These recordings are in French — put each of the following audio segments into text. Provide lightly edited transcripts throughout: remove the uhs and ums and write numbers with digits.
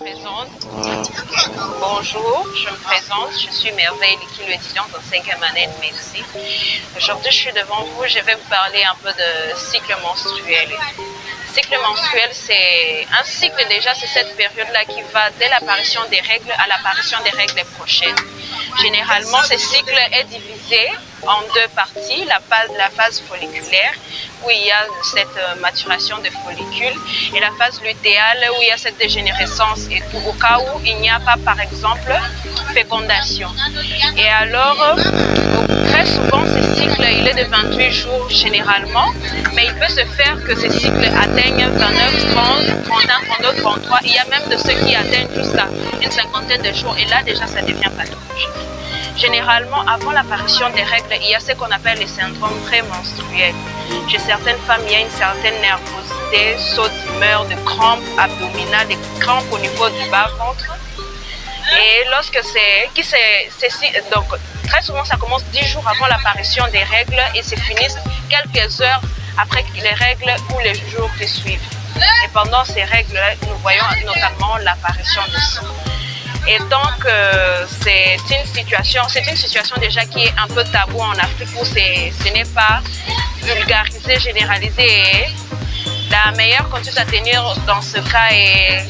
présente. Bonjour, je me présente, je suis Merveille Likilou, étudiante en 5e année de médecine. Aujourd'hui, je suis devant vous, je vais vous parler un peu de cycle menstruel. Cycle menstruel, c'est un cycle déjà, c'est cette période-là qui va dès l'apparition des règles à l'apparition des règles prochaines. Généralement, ce cycle est divisé en deux parties, la phase folliculaire où il y a cette maturation de follicules et la phase lutéale où il y a cette dégénérescence et tout, au cas où il n'y a pas par exemple fécondation. Et alors, très souvent ce cycle il est de 28 jours généralement, mais il peut se faire que ce cycle atteigne 29, 30, 31, 32, 33. Il y a même de ceux qui atteignent jusqu'à une cinquantaine de jours et là déjà ça devient pathologique. Généralement, avant l'apparition des règles, il y a ce qu'on appelle les syndromes prémenstruels. Chez certaines femmes, il y a une certaine nervosité, saut d'humeur, de crampes abdominales, des crampes au niveau du bas-ventre. Et lorsque donc très souvent, ça commence 10 jours avant l'apparition des règles et se finissent quelques heures après les règles ou les jours qui suivent. Et pendant ces règles, nous voyons notamment l'apparition du sang. Et donc, c'est une situation déjà qui est un peu tabou en Afrique où ce n'est pas vulgarisé, généralisé. Et la meilleure conduite à tenir dans ce cas est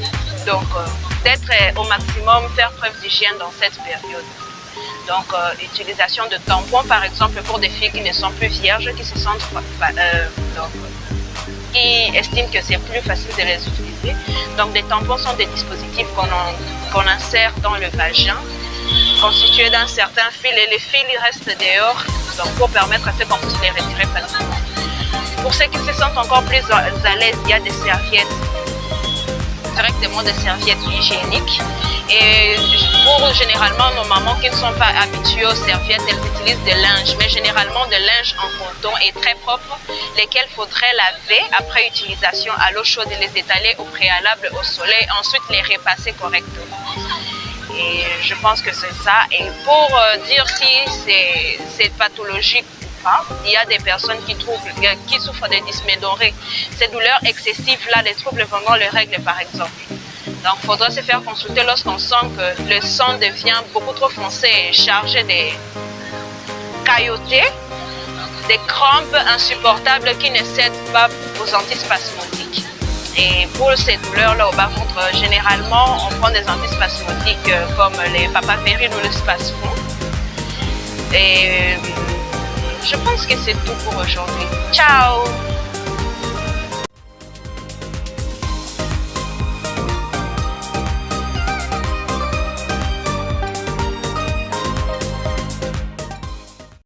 donc d'être au maximum, faire preuve d'hygiène dans cette période. Donc, utilisation de tampons, par exemple, pour des filles qui ne sont plus vierges, qui se sentent qui estiment que c'est plus facile de les utiliser. Donc des tampons sont des dispositifs qu'on insère dans le vagin, constitués d'un certain fil et les fils restent dehors donc pour permettre à ce qu'on puisse les retirer facilement. Pour ceux qui se sentent encore plus à l'aise, il y a des serviettes, directement des serviettes hygiéniques. Et pour généralement nos mamans qui ne sont pas habituées aux serviettes, elles utilisent des linges, mais généralement des linges en coton et très propres, lesquels faudrait laver après utilisation à l'eau chaude et les étaler au préalable au soleil, ensuite les repasser correctement. Et je pense que c'est ça. Et pour dire si c'est pathologique ou pas, il y a des personnes qui souffrent de dysménorrhée. Ces douleurs excessives-là, les troubles pendant les règles par exemple. Donc, il faudra se faire consulter lorsqu'on sent que le sang devient beaucoup trop foncé et chargé des caillotés, des crampes insupportables qui ne cèdent pas aux antispasmodiques. Et pour ces douleurs-là au bas-ventre, généralement, on prend des antispasmodiques comme les papaverine ou le spasfon. Et je pense que c'est tout pour aujourd'hui. Ciao!